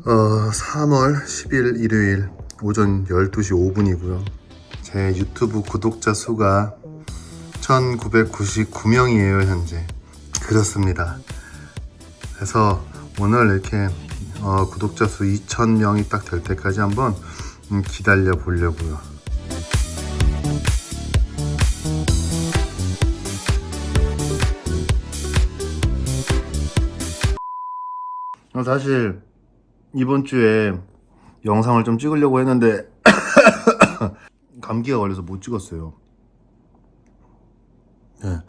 3월 10일 일요일 오전 12시 5분이고요. 제 유튜브 구독자 수가 1999명이에요, 현재. 그렇습니다. 그래서 오늘 이렇게 구독자 수 2000명이 딱 될 때까지 한번 기다려 보려고요. 사실 이번 주에 영상을 좀 찍으려고 했는데 감기가 걸려서 못 찍었어요. 네.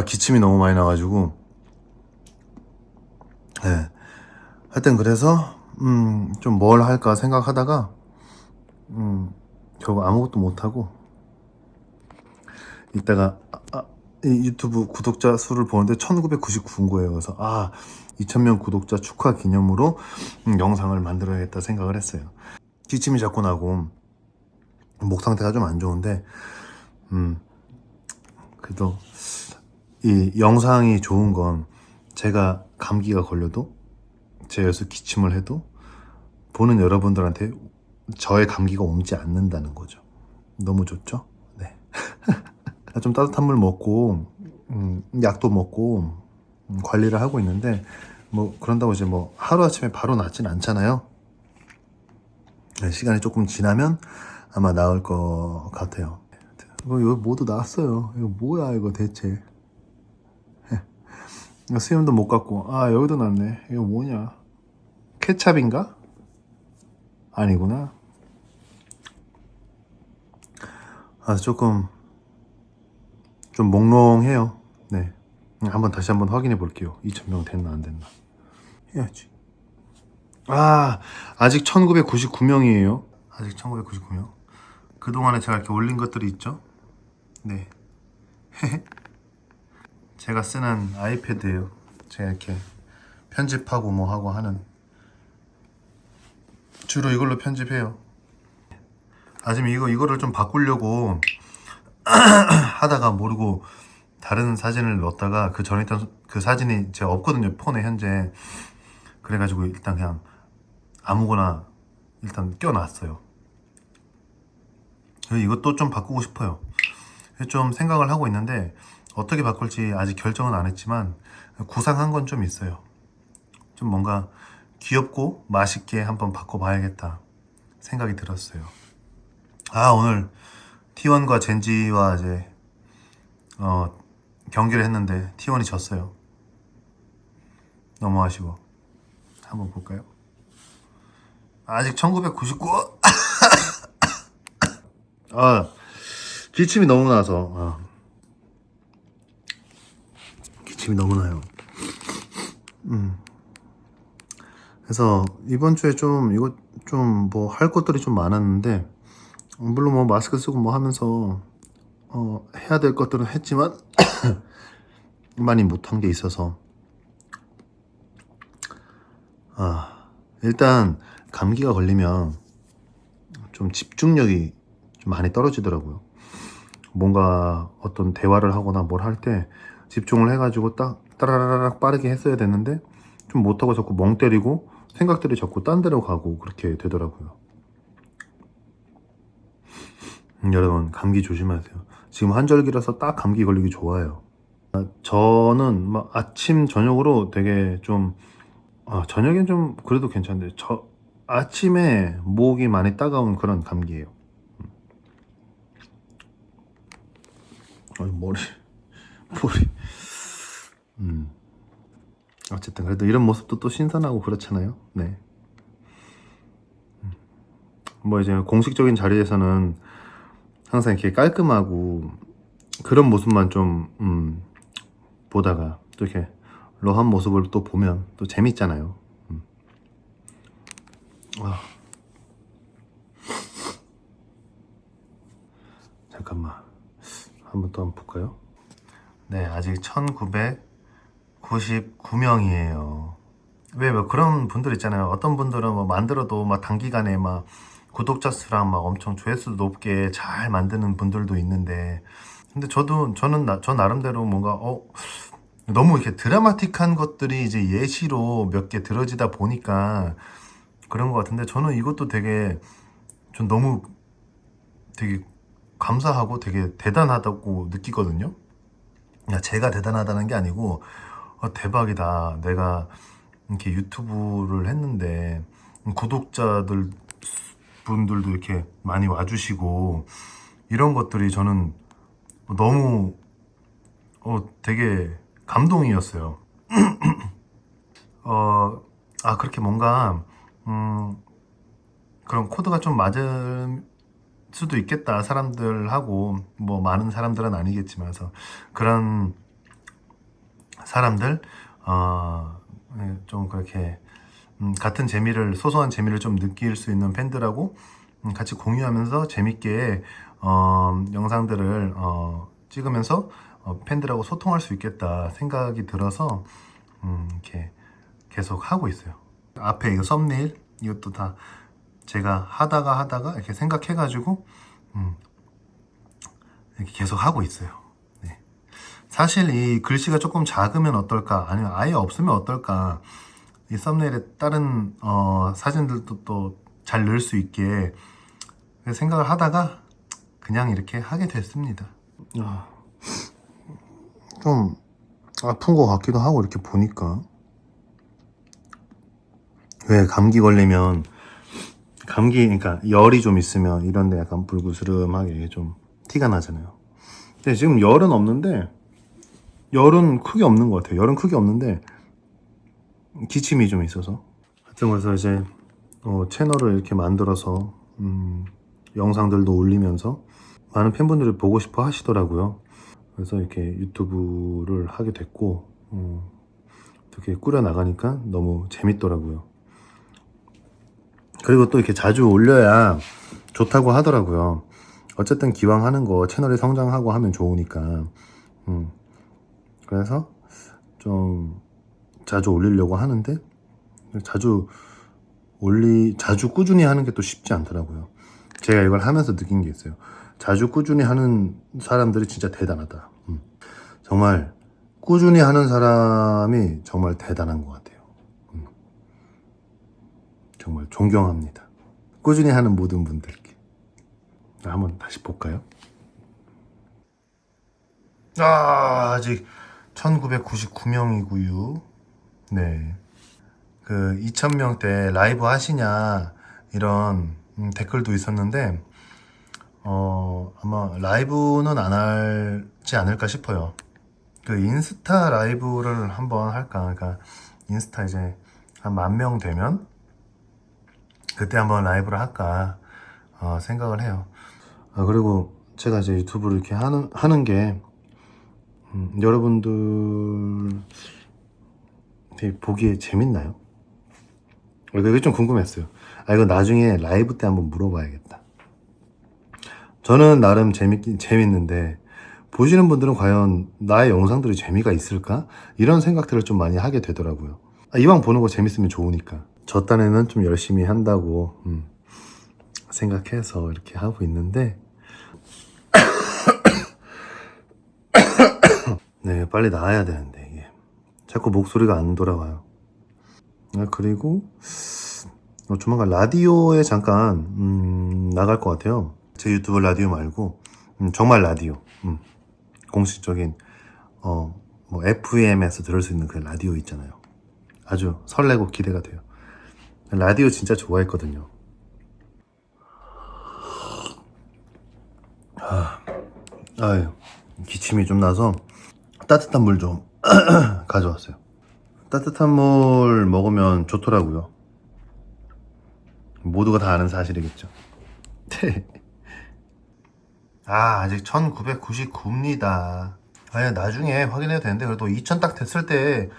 기침이 너무 많이 나가지고. 네. 하여튼 그래서 좀 뭘 할까 생각하다가 결국 아무것도 못하고 이따가 이 유튜브 구독자 수를 보는데 1999인 거예요. 그래서 2000명 구독자 축하 기념으로 영상을 만들어야겠다 생각을 했어요. 기침이 자꾸 나고 목 상태가 좀 안 좋은데 그래도 이 영상이 좋은 건 제가 감기가 걸려도 제가 여기서 기침을 해도 보는 여러분들한테 저의 감기가 옮지 않는다는 거죠. 너무 좋죠? 네. 좀 따뜻한 물 먹고 약도 먹고 관리를 하고 있는데 뭐 그런다고 이제 뭐 하루아침에 바로 낫진 않잖아요. 네, 시간이 조금 지나면 아마 나을 것 같아요. 이거 모두 나왔어요. 이거 뭐야 이거 대체. 수염도 못 깎고 여기도 났네. 이거 뭐냐, 케찹인가? 아니구나. 조금 좀 몽롱해요. 네. 다시 한번 확인해 볼게요. 2000명 됐나 안 됐나 해야지. 아직 1999명이에요. 아직 1999명. 그동안에 제가 이렇게 올린 것들이 있죠. 네. 제가 쓰는 아이패드예요. 제가 이렇게 편집하고 뭐 하고 하는, 주로 이걸로 편집해요. 지금 이거를 좀 바꾸려고 하다가 모르고 다른 사진을 넣었다가 그 전에 있던 그 사진이 제가 없거든요, 폰에 현재. 그래가지고 일단 그냥 아무거나 일단 껴놨어요. 이것도 좀 바꾸고 싶어요. 좀 생각을 하고 있는데 어떻게 바꿀지 아직 결정은 안 했지만 구상한 건 좀 있어요. 좀 뭔가 귀엽고 맛있게 한번 바꿔봐야겠다 생각이 들었어요. 오늘 T1과 젠지와 이제 경기를 했는데 T1이 졌어요. 너무 아쉬워. 한번 볼까요? 아직 1999. 기침이 너무 나서 기침이 너무 나요. 그래서 이번 주에 좀 이거 좀 뭐 할 것들이 좀 많았는데, 물론 뭐 마스크 쓰고 뭐 하면서 해야 될 것들은 했지만 많이 못한 게 있어서 일단 감기가 걸리면 좀 집중력이 좀 많이 떨어지더라고요. 뭔가 어떤 대화를 하거나 뭘 할 때 집중을 해가지고 딱 따라라락 빠르게 했어야 되는데 좀 못하고 자꾸 멍 때리고 생각들이 자꾸 딴 데로 가고 그렇게 되더라고요. 여러분 감기 조심하세요. 지금 한절기라서 딱 감기 걸리기 좋아요. 저는 막 아침 저녁으로 되게 좀 저녁엔 좀 그래도 괜찮은데 아침에 목이 많이 따가운 그런 감기예요. 머리 어쨌든 그래도 이런 모습도 또 신선하고 그렇잖아요. 네. 뭐 이제 공식적인 자리에서는 항상 이렇게 깔끔하고 그런 모습만 좀 보다가 또 이렇게 러한 모습을 또 보면 또 재밌잖아요. 잠깐만 한번 또 한번 볼까요? 네, 아직 1999명이에요. 왜 뭐 그런 분들 있잖아요. 어떤 분들은 뭐 만들어도 막 단기간에 막 구독자 수랑 막 엄청 조회수 높게 잘 만드는 분들도 있는데, 근데 저는 저 나름대로 뭔가 너무 이렇게 드라마틱한 것들이 이제 예시로 몇 개 들어지다 보니까 그런 것 같은데 저는 이것도 되게 전 너무 되게 감사하고 되게 대단하다고 느끼거든요. 그러니까 제가 대단하다는 게 아니고 대박이다. 내가 이렇게 유튜브를 했는데 구독자들 분들도 이렇게 많이 와주시고 이런 것들이 저는 너무 되게 감동이었어요. 그렇게 뭔가 그런 코드가 좀 맞을 수도 있겠다. 사람들하고 뭐 많은 사람들은 아니겠지만 서 그런 사람들 좀 그렇게 같은 재미를 소소한 재미를 좀 느낄 수 있는 팬들하고 같이 공유하면서 재밌게 영상들을 찍으면서 팬들하고 소통할 수 있겠다 생각이 들어서 이렇게 계속 하고 있어요. 앞에 이거 썸네일 이것도 다 제가 하다가 이렇게 생각해가지고 이렇게 계속 하고 있어요. 네. 사실 이 글씨가 조금 작으면 어떨까, 아니면 아예 없으면 어떨까, 이 썸네일에 다른 사진들도 또 잘 넣을 수 있게 생각을 하다가 그냥 이렇게 하게 됐습니다. 좀 아픈 것 같기도 하고 이렇게 보니까. 왜 감기 걸리면 그러니까 열이 좀 있으면 이런데 약간 불구스름하게 좀 티가 나잖아요. 근데 지금 열은 없는데, 열은 크게 없는 것 같아요. 열은 크게 없는데 기침이 좀 있어서. 하여튼 그래서 이제 채널을 이렇게 만들어서 영상들도 올리면서 많은 팬분들이 보고 싶어 하시더라고요. 그래서 이렇게 유튜브를 하게 됐고 이렇게 꾸려 나가니까 너무 재밌더라고요. 그리고 또 이렇게 자주 올려야 좋다고 하더라고요. 어쨌든 기왕 하는 거 채널이 성장하고 하면 좋으니까. 그래서 좀 자주 올리려고 하는데 자주 꾸준히 하는 게 또 쉽지 않더라고요. 제가 이걸 하면서 느낀 게 있어요. 자주 꾸준히 하는 사람들이 진짜 대단하다. 정말 꾸준히 하는 사람이 정말 대단한 것 같아요. 정말 존경합니다. 꾸준히 하는 모든 분들께. 한번 다시 볼까요? 아직 1999명이고요. 네. 그 2000명대 라이브 하시냐 이런 댓글도 있었는데 아마 라이브는 안 할지 않을까 싶어요. 그 인스타 라이브를 한번 할까. 그러니까 인스타 이제 한 10,000명 되면 그때 한번 라이브를 할까 생각을 해요. 그리고 제가 이제 유튜브를 이렇게 하는 게 여러분들 되게 보기에 재밌나요? 이게 좀 궁금했어요. 이거 나중에 라이브 때 한번 물어봐야겠다. 저는 나름 재밌는데 보시는 분들은 과연 나의 영상들이 재미가 있을까? 이런 생각들을 좀 많이 하게 되더라고요. 이왕 보는 거 재밌으면 좋으니까. 저 딴에는 좀 열심히 한다고 생각해서 이렇게 하고 있는데 네, 빨리 나아야 되는데 이게 자꾸 목소리가 안 돌아와요. 그리고 조만간 라디오에 잠깐 나갈 것 같아요. 제 유튜브 라디오 말고 정말 라디오, 공식적인 뭐 FM에서 들을 수 있는 그 라디오 있잖아요. 아주 설레고 기대가 돼요. 라디오 진짜 좋아했거든요. 아유, 기침이 좀 나서 따뜻한 물 좀 가져왔어요. 따뜻한 물 먹으면 좋더라고요. 모두가 다 아는 사실이겠죠. 아직 1999입니다. 나중에 확인해도 되는데 그래도 2000 딱 됐을 때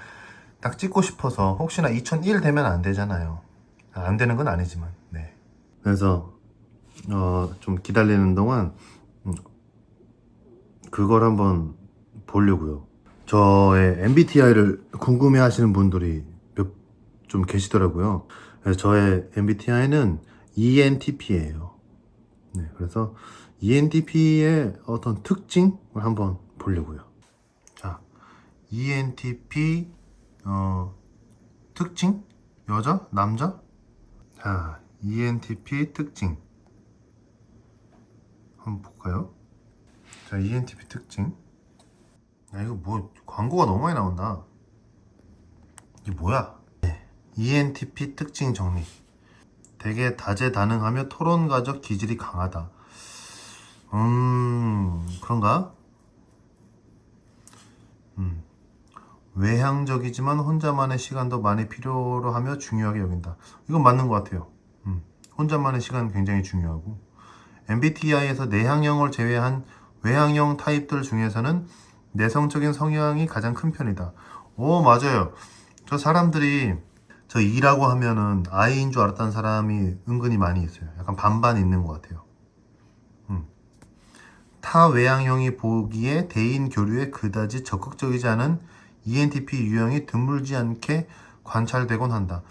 딱 찍고 싶어서. 혹시나 2001 되면 안 되잖아요. 안 되는 건 아니지만. 네. 그래서 좀 기다리는 동안 그걸 한번 보려고요. 저의 MBTI를 궁금해 하시는 분들이 좀 계시더라고요. 그래서 저의 MBTI는 ENTP예요. 네, 그래서 ENTP의 어떤 특징을 한번 보려고요. 자, ENTP 특징? 여자? 남자? 자, ENTP 특징 한번 볼까요? 자, ENTP 특징. 야, 이거 뭐 광고가 너무 많이 나온다. 이게 뭐야? ENTP 특징 정리. 되게 다재다능하며 토론가적 기질이 강하다. 그런가? 외향적이지만 혼자만의 시간도 많이 필요로 하며 중요하게 여긴다. 이건 맞는 것 같아요. 혼자만의 시간 굉장히 중요하고. MBTI에서 내향형을 제외한 외향형 타입들 중에서는 내성적인 성향이 가장 큰 편이다. 오, 맞아요. 저 사람들이 저 E라고 하면은 I인 줄 알았던 사람이 은근히 많이 있어요. 약간 반반 있는 것 같아요. 타 외향형이 보기에 대인 교류에 그다지 적극적이지 않은 ENTP 유형이 드물지 않게 관찰되곤 한다.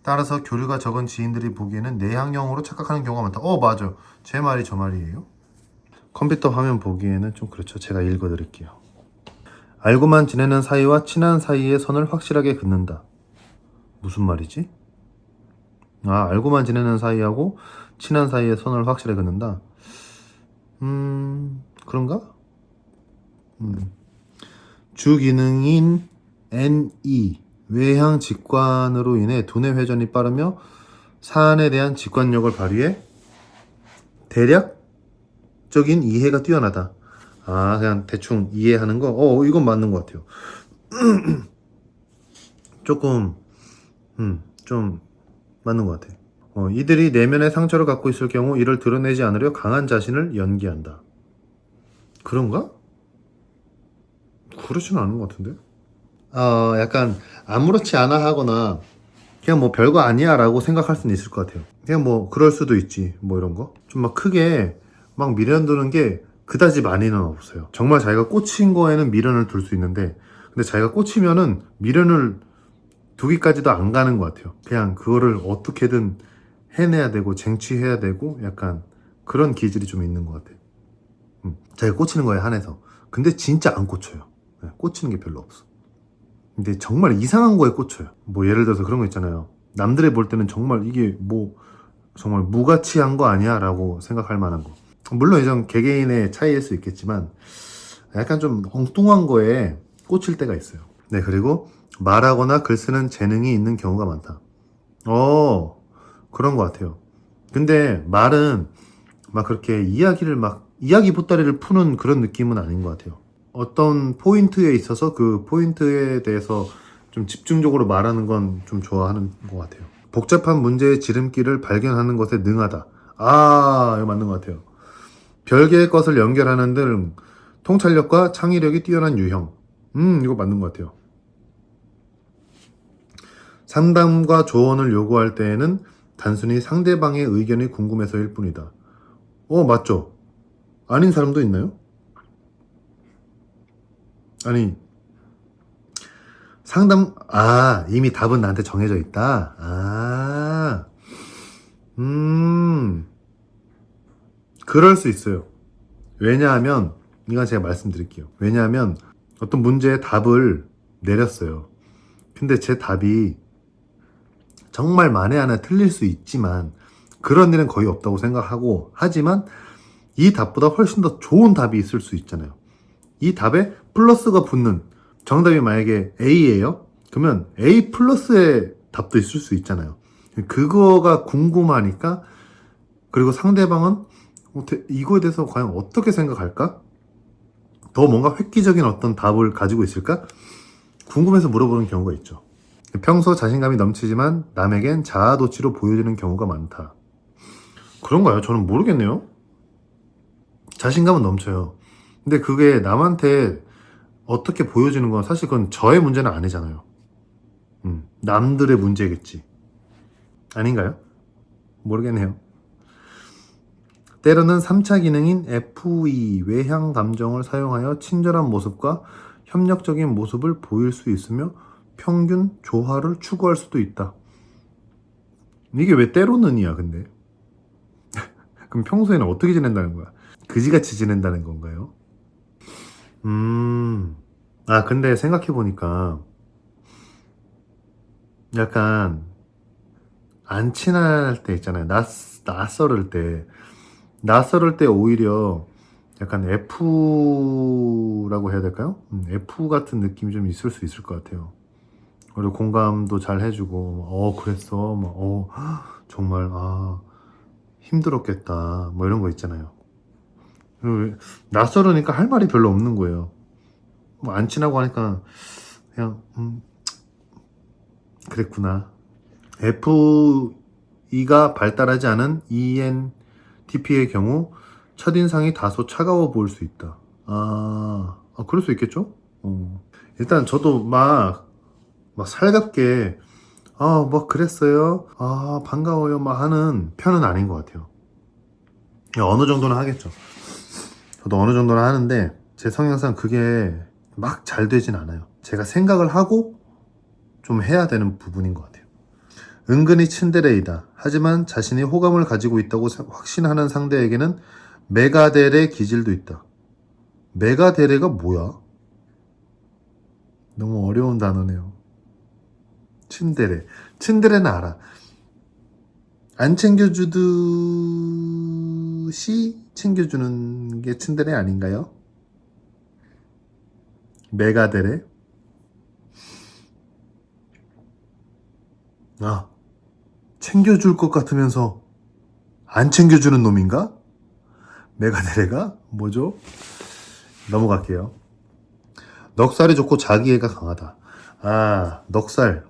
따라서 교류가 적은 지인들이 보기에는 내향형으로 착각하는 경우가 많다. 맞아. 제 말이 저 말이에요. 컴퓨터 화면 보기에는 좀 그렇죠. 제가 읽어드릴게요. 알고만 지내는 사이와 친한 사이의 선을 확실하게 긋는다. 무슨 말이지? 알고만 지내는 사이하고 친한 사이의 선을 확실하게 긋는다. 그런가? 주기능인 NE 외향 직관으로 인해 두뇌 회전이 빠르며 사안에 대한 직관력을 발휘해 대략적인 이해가 뛰어나다. 그냥 대충 이해하는 거? 이건 맞는 것 같아요. 조금, 좀 맞는 것 같아. 이들이 내면의 상처를 갖고 있을 경우 이를 드러내지 않으려 강한 자신을 연기한다. 그런가? 그렇지는 않은 것 같은데? 약간 아무렇지 않아 하거나 그냥 뭐 별거 아니야 라고 생각할 수는 있을 것 같아요. 그냥 뭐 그럴 수도 있지 뭐 이런 거. 좀 막 크게 막 미련 두는 게 그다지 많이는 없어요. 정말 자기가 꽂힌 거에는 미련을 둘 수 있는데 근데 자기가 꽂히면은 미련을 두기까지도 안 가는 것 같아요. 그냥 그거를 어떻게든 해내야 되고 쟁취해야 되고 약간 그런 기질이 좀 있는 것 같아요. 자기가 꽂히는 거에 한해서. 근데 진짜 안 꽂혀요. 꽂히는 게 별로 없어. 근데 정말 이상한 거에 꽂혀요. 뭐 예를 들어서 그런 거 있잖아요. 남들이 볼 때는 정말 이게 뭐 정말 무가치한 거 아니야? 라고 생각할 만한 거. 물론 이전 개개인의 차이일 수 있겠지만 약간 좀 엉뚱한 거에 꽂힐 때가 있어요. 네, 그리고 말하거나 글 쓰는 재능이 있는 경우가 많다. 그런 것 같아요. 근데 말은 막 그렇게 이야기 보따리를 푸는 그런 느낌은 아닌 것 같아요. 어떤 포인트에 있어서 그 포인트에 대해서 좀 집중적으로 말하는 건 좀 좋아하는 것 같아요. 복잡한 문제의 지름길을 발견하는 것에 능하다. 이거 맞는 것 같아요. 별개의 것을 연결하는 등 통찰력과 창의력이 뛰어난 유형. 이거 맞는 것 같아요. 상담과 조언을 요구할 때에는 단순히 상대방의 의견이 궁금해서일 뿐이다. 맞죠? 아닌 사람도 있나요? 아니, 이미 답은 나한테 정해져 있다? 그럴 수 있어요. 왜냐하면, 이건 제가 말씀드릴게요. 왜냐하면, 어떤 문제의 답을 내렸어요. 근데 제 답이 정말 만에 하나 틀릴 수 있지만, 그런 일은 거의 없다고 생각하고, 하지만, 이 답보다 훨씬 더 좋은 답이 있을 수 있잖아요. 이 답에 플러스가 붙는, 정답이 만약에 A예요? 그러면 A 플러스의 답도 있을 수 있잖아요. 그거가 궁금하니까, 그리고 상대방은 이거에 대해서 과연 어떻게 생각할까? 더 뭔가 획기적인 어떤 답을 가지고 있을까? 궁금해서 물어보는 경우가 있죠. 평소 자신감이 넘치지만 남에겐 자아도취로 보여지는 경우가 많다. 그런가요? 저는 모르겠네요. 자신감은 넘쳐요. 근데 그게 남한테 어떻게 보여지는 건 사실 그건 저의 문제는 아니잖아요. 남들의 문제겠지. 아닌가요? 모르겠네요. 때로는 3차 기능인 FE, 외향 감정을 사용하여 친절한 모습과 협력적인 모습을 보일 수 있으며 평균 조화를 추구할 수도 있다. 이게 왜 때로는이야, 근데? 그럼 평소에는 어떻게 지낸다는 거야? 그지같이 지낸다는 건가요? 근데 생각해보니까 약간 안 친할 때 있잖아요. 낯설을 때 오히려 약간 F라고 해야 될까요? F 같은 느낌이 좀 있을 수 있을 것 같아요. 그리고 공감도 잘 해주고, 그랬어. 막, 정말, 힘들었겠다. 뭐 이런 거 있잖아요. 그리고 낯설으니까 할 말이 별로 없는 거예요. 뭐 안 친하고 하니까 그냥, 그랬구나. FE가 발달하지 않은 ENTP의 경우 첫인상이 다소 차가워 보일 수 있다. 그럴 수 있겠죠? 일단 저도 막 살갑게, 뭐 그랬어요. 반가워요. 막 하는 편은 아닌 것 같아요. 어느 정도는 하겠죠. 저도 어느 정도는 하는데, 제 성향상 그게 막 잘 되진 않아요. 제가 생각을 하고 좀 해야 되는 부분인 것 같아요. 은근히 츤데레이다. 하지만 자신이 호감을 가지고 있다고 확신하는 상대에게는 메가데레 기질도 있다. 메가데레가 뭐야? 너무 어려운 단어네요. 츤데레. 츤데레는 알아. 안 챙겨주듯이 챙겨주는 게 츤데레 아닌가요? 메가데레? 챙겨줄 것 같으면서 안 챙겨주는 놈인가? 메가데레가? 뭐죠? 넘어갈게요. 넉살이 좋고 자기애가 강하다. 넉살.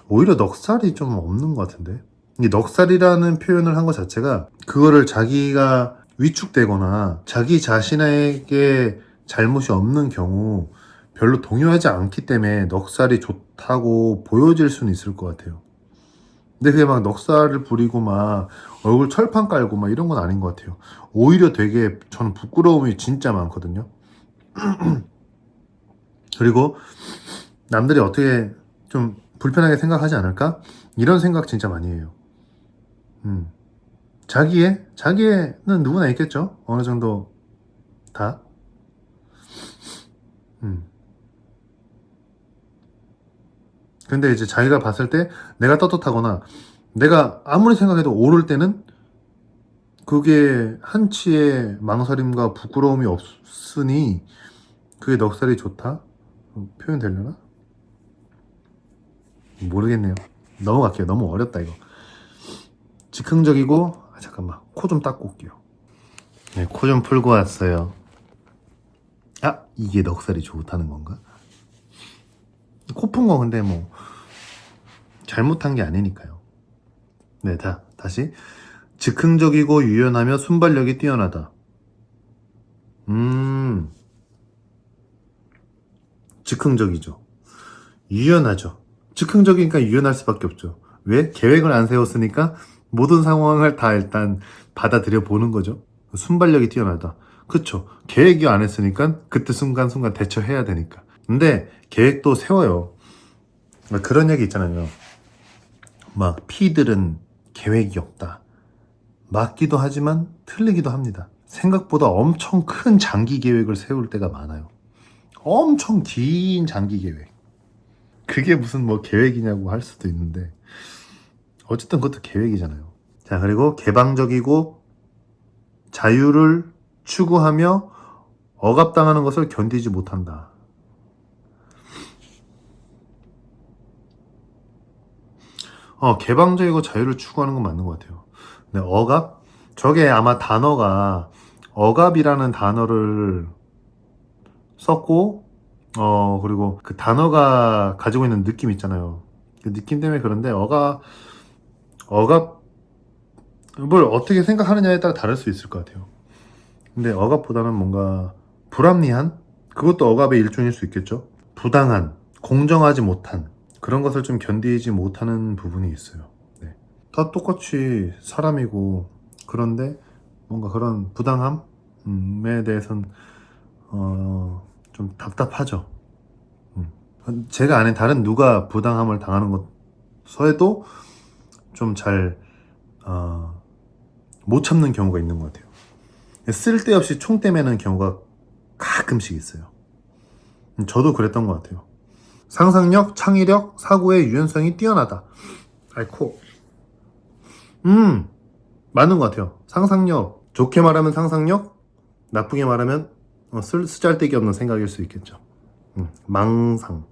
오히려 넉살이 좀 없는 것 같은데. 이 넉살이라는 표현을 한 것 자체가 그거를 자기가 위축되거나 자기 자신에게 잘못이 없는 경우 별로 동요하지 않기 때문에 넉살이 좋다고 보여질 수는 있을 것 같아요. 근데 그게 막 넉살을 부리고 막 얼굴 철판 깔고 막 이런 건 아닌 것 같아요. 오히려 되게 저는 부끄러움이 진짜 많거든요. 그리고 남들이 어떻게 좀 불편하게 생각하지 않을까? 이런 생각 진짜 많이 해요. 자기애는 누구나 있겠죠? 어느 정도 다. 근데 이제 자기가 봤을 때 내가 떳떳하거나 내가 아무리 생각해도 오를 때는 그게 한치의 망설임과 부끄러움이 없으니 그게 넉살이 좋다? 표현 되려나? 모르겠네요. 넘어갈게요. 너무 어렵다 이거. 즉흥적이고 잠깐만 코 좀 닦고 올게요. 네, 코 좀 풀고 왔어요. 이게 넉살이 좋다는 건가? 코 푼 거 근데 뭐 잘못한 게 아니니까요. 네, 다시 즉흥적이고 유연하며 순발력이 뛰어나다. 즉흥적이죠. 유연하죠. 즉흥적이니까 유연할 수밖에 없죠. 왜? 계획을 안 세웠으니까 모든 상황을 다 일단 받아들여 보는 거죠. 순발력이 뛰어나다. 그쵸. 계획이 안 했으니까 그때 순간순간 대처해야 되니까. 근데 계획도 세워요. 그런 얘기 있잖아요. 막 P들은 계획이 없다. 맞기도 하지만 틀리기도 합니다. 생각보다 엄청 큰 장기 계획을 세울 때가 많아요. 엄청 긴 장기 계획. 그게 무슨 뭐 계획이냐고 할 수도 있는데 어쨌든 그것도 계획이잖아요. 자, 그리고 개방적이고 자유를 추구하며 억압당하는 것을 견디지 못한다. 개방적이고 자유를 추구하는 건 맞는 것 같아요. 근데 억압? 저게 아마 단어가 억압이라는 단어를 썼고 그리고 그 단어가 가지고 있는 느낌 있잖아요. 그 느낌 때문에 그런데 억압 뭘 어떻게 생각하느냐에 따라 다를 수 있을 것 같아요. 근데 억압보다는 뭔가 불합리한? 그것도 억압의 일종일 수 있겠죠. 부당한, 공정하지 못한 그런 것을 좀 견디지 못하는 부분이 있어요. 네. 다 똑같이 사람이고 그런데 뭔가 그런 부당함에 대해서는 좀 답답하죠. 제가 아닌 다른 누가 부당함을 당하는 것서에도 좀 잘 못 참는 경우가 있는 것 같아요. 쓸데없이 총대 매는 경우가 가끔씩 있어요. 저도 그랬던 것 같아요. 상상력, 창의력, 사고의 유연성이 뛰어나다. 아이코. 맞는 것 같아요. 상상력. 좋게 말하면 상상력, 나쁘게 말하면 쓰잘데기 없는 생각일 수 있겠죠. 망상,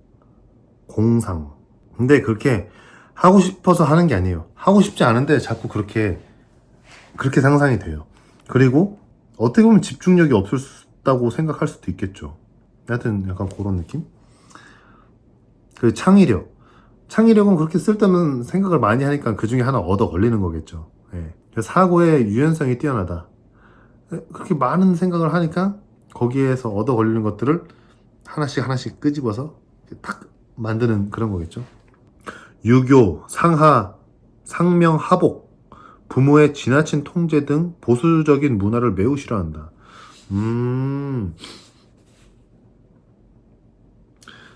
공상. 근데 그렇게 하고 싶어서 하는 게 아니에요. 하고 싶지 않은데 자꾸 그렇게 상상이 돼요. 그리고 어떻게 보면 집중력이 없었다고 생각할 수도 있겠죠. 하여튼 약간 그런 느낌? 그 창의력. 창의력은 그렇게 쓸데없는 생각을 많이 하니까 그 중에 하나 얻어 걸리는 거겠죠. 예. 사고의 유연성이 뛰어나다. 그렇게 많은 생각을 하니까 거기에서 얻어 걸리는 것들을 하나씩 끄집어서 탁 만드는 그런 거겠죠. 유교, 상하, 상명, 하복, 부모의 지나친 통제 등 보수적인 문화를 매우 싫어한다.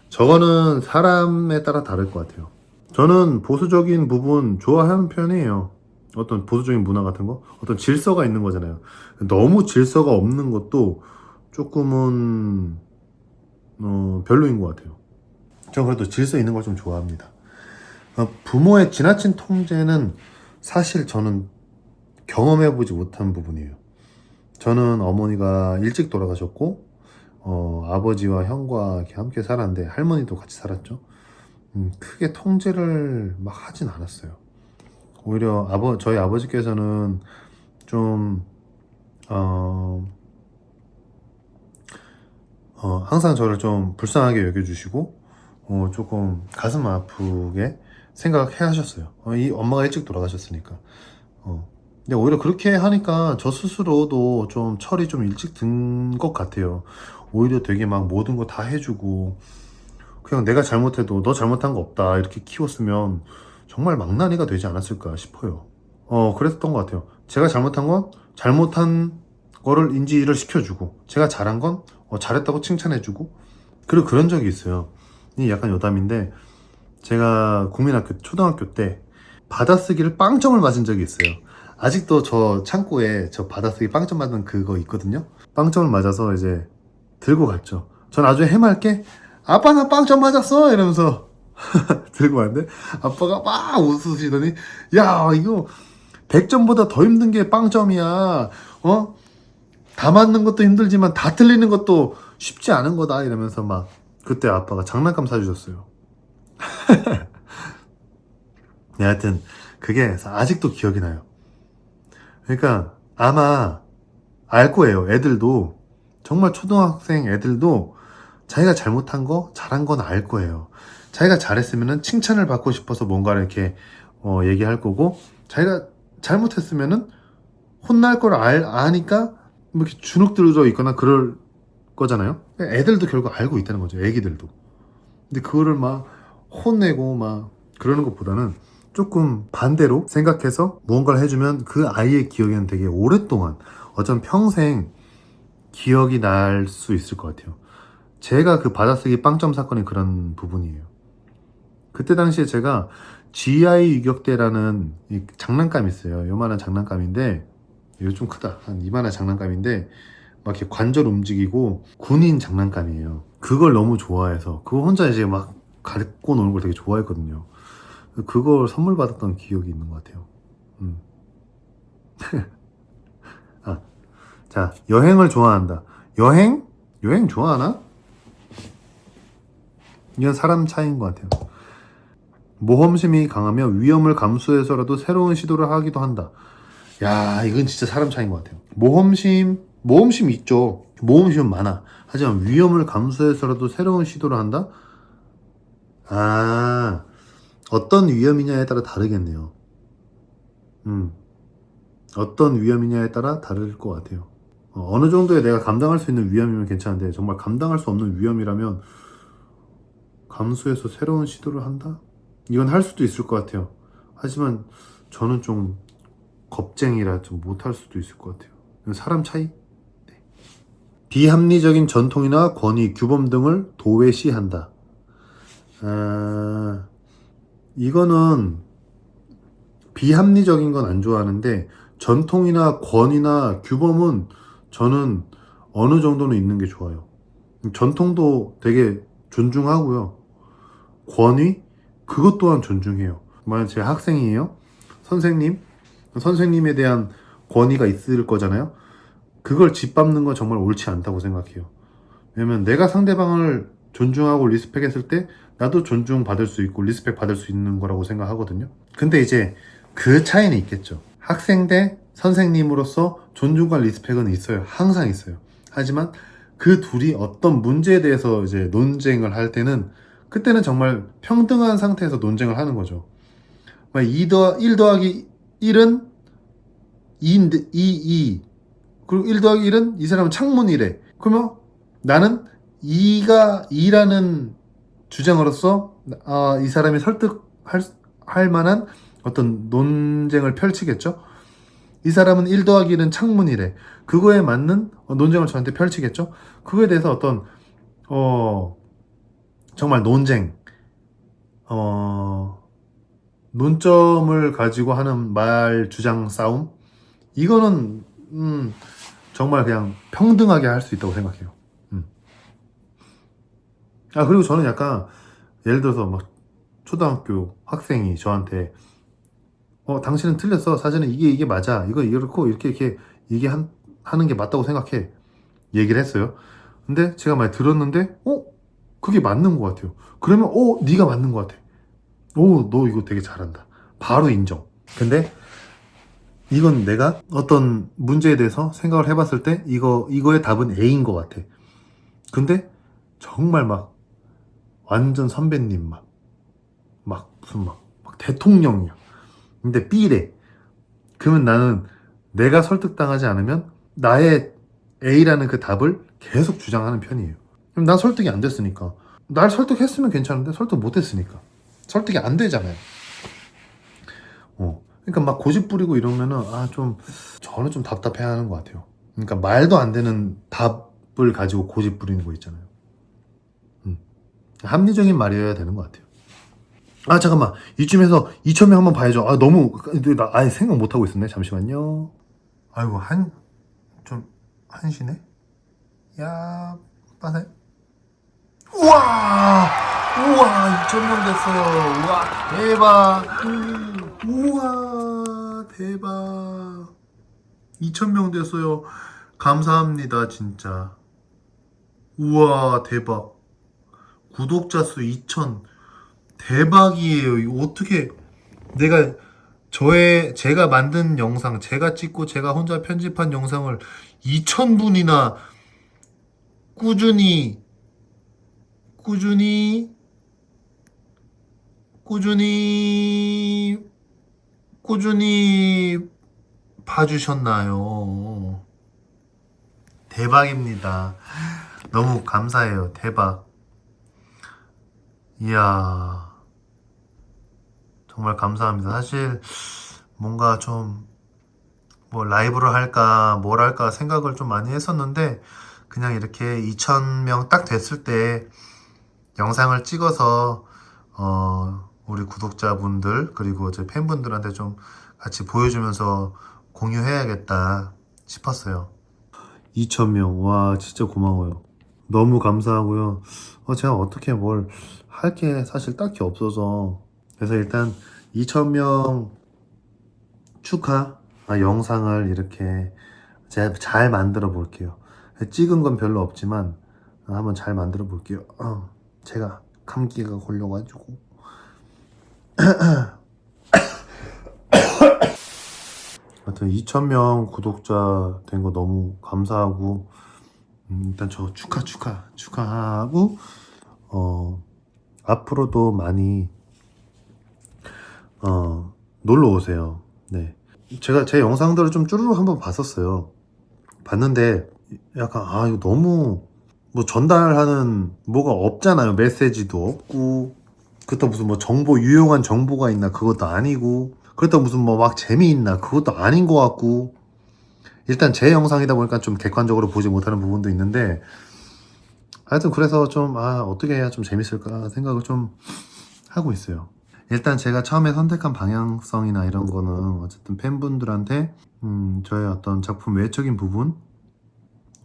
저거는 사람에 따라 다를 것 같아요. 저는 보수적인 부분 좋아하는 편이에요. 어떤 보수적인 문화 같은 거? 어떤 질서가 있는 거잖아요. 너무 질서가 없는 것도 조금은 별로인 것 같아요. 저 그래도 질서 있는 걸 좀 좋아합니다. 부모의 지나친 통제는 사실 저는 경험해보지 못한 부분이에요. 저는 어머니가 일찍 돌아가셨고 아버지와 형과 이렇게 함께 살았는데 할머니도 같이 살았죠. 크게 통제를 막 하진 않았어요. 오히려 저희 아버지께서는 좀 항상 저를 좀 불쌍하게 여겨주시고 조금 가슴 아프게 생각해 하셨어요. 이 엄마가 일찍 돌아가셨으니까. 근데 오히려 그렇게 하니까 저 스스로도 좀 철이 좀 일찍 든 것 같아요. 오히려 되게 막 모든 거 다 해주고 그냥 내가 잘못해도 너 잘못한 거 없다 이렇게 키웠으면 정말 망나니가 되지 않았을까 싶어요. 그랬던 것 같아요. 제가 잘못한 건 잘못한 거를 인지를 시켜주고 제가 잘한 건 잘했다고 칭찬해주고 그리고 그런 적이 있어요. 이 약간 여담인데 제가 국민학교 초등학교 때 받아쓰기를 빵점을 맞은 적이 있어요. 아직도 저 창고에 저 받아쓰기 빵점 맞은 그거 있거든요. 빵점을 맞아서 이제 들고 갔죠. 전 아주 해맑게 아빠 나 빵점 맞았어 이러면서 들고 왔는데 아빠가 막 웃으시더니 야 이거 100점보다 더 힘든 게 빵점이야. 다 맞는 것도 힘들지만 다 틀리는 것도 쉽지 않은 거다 이러면서 막 그때 아빠가 장난감 사주셨어요. 네, 하여튼 그게 아직도 기억이 나요. 그러니까 아마 알 거예요. 애들도 정말 초등학생 애들도 자기가 잘못한 거 잘한 건 알 거예요. 자기가 잘했으면은 칭찬을 받고 싶어서 뭔가를 이렇게 얘기할 거고 자기가 잘못했으면은 혼날 걸 아니까 뭐 이렇게 주눅 들어져 있거나 그럴 거잖아요. 애들도 결국 알고 있다는 거죠. 애기들도. 근데 그거를 막 혼내고 막 그러는 것보다는 조금 반대로 생각해서 무언가를 해주면 그 아이의 기억에는 되게 오랫동안 어쩜 평생 기억이 날 수 있을 것 같아요. 제가 그 받아쓰기 빵점 사건이 그런 부분이에요. 그때 당시에 제가 GI 유격대라는 이 장난감이 있어요. 요만한 장난감인데 이거 좀 크다. 한 이만한 장난감인데 막 이렇게 관절 움직이고 군인 장난감이에요. 그걸 너무 좋아해서 그거 혼자 이제 막 갖고 노는 걸 되게 좋아했거든요. 그걸 선물 받았던 기억이 있는 것 같아요. 아, 자, 여행을 좋아한다. 여행? 여행 좋아하나? 이건 사람 차이인 것 같아요. 모험심이 강하며 위험을 감수해서라도 새로운 시도를 하기도 한다. 야, 이건 진짜 사람 차이인 것 같아요. 모험심 있죠. 모험심은 많아. 하지만 위험을 감수해서라도 새로운 시도를 한다? 아, 어떤 위험이냐에 따라 다르겠네요. 어떤 위험이냐에 따라 다를 것 같아요. 어느 정도의 내가 감당할 수 있는 위험이면 괜찮은데 정말 감당할 수 없는 위험이라면 감수해서 새로운 시도를 한다? 이건 할 수도 있을 것 같아요. 하지만 저는 좀 겁쟁이라 좀 못할 수도 있을 것 같아요. 이건 사람 차이? 네. 비합리적인 전통이나 권위, 규범 등을 도외시한다. 이거는 비합리적인 건 안 좋아하는데 전통이나 권위나 규범은 저는 어느 정도는 있는 게 좋아요. 전통도 되게 존중하고요. 권위? 그것 또한 존중해요. 만약 제 학생이에요. 선생님, 선생님에 대한 권위가 있을 거잖아요. 그걸 짓밟는 건 정말 옳지 않다고 생각해요. 왜냐면 내가 상대방을 존중하고 리스펙했을 때 나도 존중받을 수 있고 리스펙 받을 수 있는 거라고 생각하거든요. 근데 이제 그 차이는 있겠죠. 학생 대 선생님으로서 존중과 리스펙은 있어요. 항상 있어요. 하지만 그 둘이 어떤 문제에 대해서 이제 논쟁을 할 때는 그때는 정말 평등한 상태에서 논쟁을 하는 거죠. 1 더하기 1은 2인데 2 그리고 1 더하기 1은 이 사람은 창문이래. 그러면 나는 2라는 주장으로서 이 사람이 설득할 만한 어떤 논쟁을 펼치겠죠. 이 사람은 1 더하기 1은 창문이래. 그거에 맞는 논쟁을 저한테 펼치겠죠. 그거에 대해서 어떤 정말 논쟁, 논점을 가지고 하는 말 주장 싸움, 이거는 정말 그냥 평등하게 할 수 있다고 생각해요. 그리고 저는 약간 예를 들어서 막 초등학교 학생이 저한테 당신은 틀렸어. 사실은 이게 맞아. 이거 이렇고 이렇게 하는 게 맞다고 생각해. 얘기를 했어요. 근데 제가 많이 들었는데 그게 맞는 것 같아요. 그러면 네가 맞는 것 같아. 너 이거 되게 잘한다. 바로 인정. 근데 이건 내가 어떤 문제에 대해서 생각을 해봤을 때 이거의 답은 A인 것 같아. 근데 정말 막 완전 선배님 무슨 막 대통령이야. 근데 B래. 그러면 나는 내가 설득당하지 않으면 나의 A라는 그 답을 계속 주장하는 편이에요. 그럼 난 설득이 안 됐으니까. 날 설득했으면 괜찮은데 설득 못 했으니까. 설득이 안 되잖아요. 그러니까 막 고집 부리고 이러면은 저는 좀 답답해하는 것 같아요. 그러니까 말도 안 되는 답을 가지고 고집 부리는 거 있잖아요. 합리적인 말이어야 되는 것 같아요. 잠깐만, 이쯤에서 2,000명 한번 봐야죠. 너무 나 아예 생각 못 하고 있었네. 잠시만요. 아이고 좀 한시네. 야 빠세. 우와 2,000명 됐어요. 우와 대박. 우와 대박. 2,000명 됐어요. 감사합니다 진짜. 우와 대박. 구독자 수 2,000. 대박이에요. 이거 어떻게 제가 만든 영상, 제가 찍고 제가 혼자 편집한 영상을 2,000분이나 꾸준히 꾸준히 꾸준히 꾸준히 봐주셨나요? 대박입니다. 너무 감사해요. 대박. 이야, 정말 감사합니다. 사실 뭔가 좀 뭐 라이브를 할까 뭘 할까 생각을 좀 많이 했었는데 그냥 이렇게 2,000명 딱 됐을 때 영상을 찍어서 우리 구독자분들 그리고 제 팬분들한테 좀 같이 보여주면서 공유해야겠다 싶었어요. 2,000명. 와, 진짜 고마워요. 너무 감사하고요. 제가 어떻게 뭘 할 게 사실 딱히 없어서. 그래서 일단 2,000명 축하 영상을 이렇게 제가 잘 만들어 볼게요. 찍은 건 별로 없지만 한번 잘 만들어 볼게요. 제가 감기가 걸려가지고. 하여튼 2,000명 구독자 된 거 너무 감사하고 일단 저 축하하고 앞으로도 많이 놀러 오세요. 네. 제가 제 영상들을 좀 쭈루루 한번 봤었어요. 봤는데 약간 이거 너무 뭐 전달하는 뭐가 없잖아요. 메시지도 없고 그렇다고 무슨 뭐 유용한 정보가 있나 그것도 아니고 그렇다고 무슨 뭐 막 재미있나 그것도 아닌 것 같고 일단 제 영상이다 보니까 좀 객관적으로 보지 못하는 부분도 있는데 하여튼 그래서 좀 어떻게 해야 좀 재밌을까 생각을 좀 하고 있어요. 일단 제가 처음에 선택한 방향성이나 이런 거는 어쨌든 팬분들한테 저의 어떤 작품 외적인 부분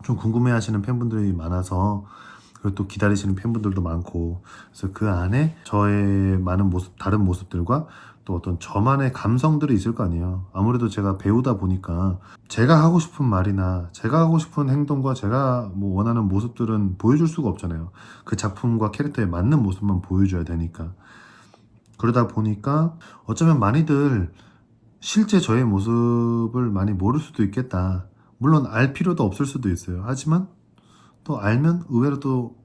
좀 궁금해 하시는 팬분들이 많아서 그리고 또 기다리시는 팬분들도 많고 그래서 그 안에 저의 많은 모습 다른 모습들과 또 어떤 저만의 감성들이 있을 거 아니에요. 아무래도 제가 배우다 보니까 제가 하고 싶은 말이나 제가 하고 싶은 행동과 제가 뭐 원하는 모습들은 보여줄 수가 없잖아요. 그 작품과 캐릭터에 맞는 모습만 보여줘야 되니까. 그러다 보니까 어쩌면 많이들 실제 저의 모습을 많이 모를 수도 있겠다. 물론 알 필요도 없을 수도 있어요. 하지만 또 알면 의외로 또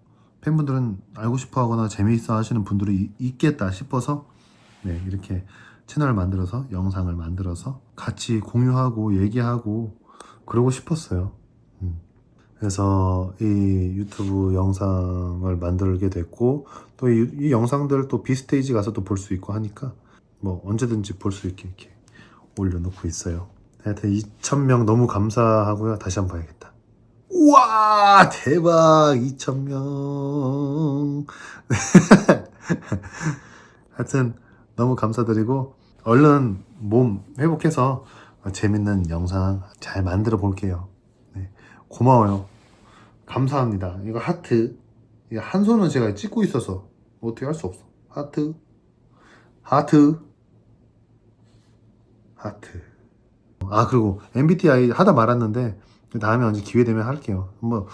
팬분들은 알고 싶어 하거나 재미있어 하시는 분들이 있겠다 싶어서 네, 이렇게 채널을 만들어서 영상을 만들어서 같이 공유하고 얘기하고 그러고 싶었어요. 그래서 이 유튜브 영상을 만들게 됐고 또 이 영상들 또 비스테이지 가서 또 볼 수 있고 하니까 뭐 언제든지 볼 수 있게 이렇게 올려놓고 있어요. 하여튼 2,000명 너무 감사하고요. 다시 한번 봐야겠다. 우와 대박 2,000명 하여튼 너무 감사드리고 얼른 몸 회복해서 재밌는 영상 잘 만들어 볼게요. 네, 고마워요. 감사합니다. 이거 하트. 이거 한 손은 제가 찍고 있어서 어떻게 할 수 없어. 하트. 하트. 하트. 아 그리고 MBTI 하다 말았는데 다음에 언제 기회 되면 할게요. 뭐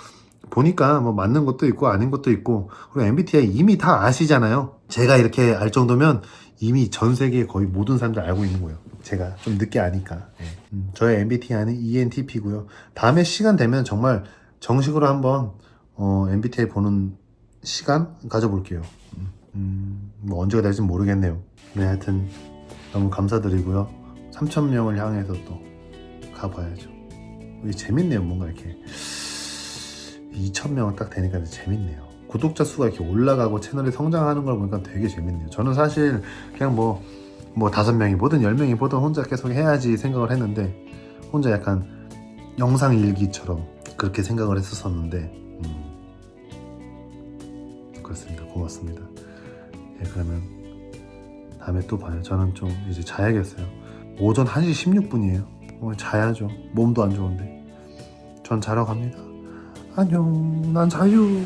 보니까 뭐 맞는 것도 있고 아닌 것도 있고 그리고 MBTI 이미 다 아시잖아요. 제가 이렇게 알 정도면 이미 전 세계 거의 모든 사람들 알고 있는 거예요. 제가 좀 늦게 아니까. 네. 저의 MBTI는 ENTP고요. 다음에 시간 되면 정말 정식으로 한번 MBTI 보는 시간 가져볼게요. 뭐 언제가 될지 모르겠네요. 네, 하여튼 너무 감사드리고요. 3,000명을 향해서 또 가봐야죠. 이게 재밌네요. 뭔가 이렇게 2,000명 딱 되니까 재밌네요. 구독자 수가 이렇게 올라가고 채널이 성장하는 걸 보니까 되게 재밌네요. 저는 사실 그냥 뭐 5명이 보든 10명이 보든 혼자 계속 해야지 생각을 했는데 혼자 약간 영상 일기처럼 그렇게 생각을 했었는데 그렇습니다. 고맙습니다. 네, 그러면 다음에 또 봐요. 저는 좀 이제 자야겠어요. 오전 1시 16분이에요. 자야죠. 몸도 안 좋은데. 전 자러 갑니다. 안녕. 난 자유.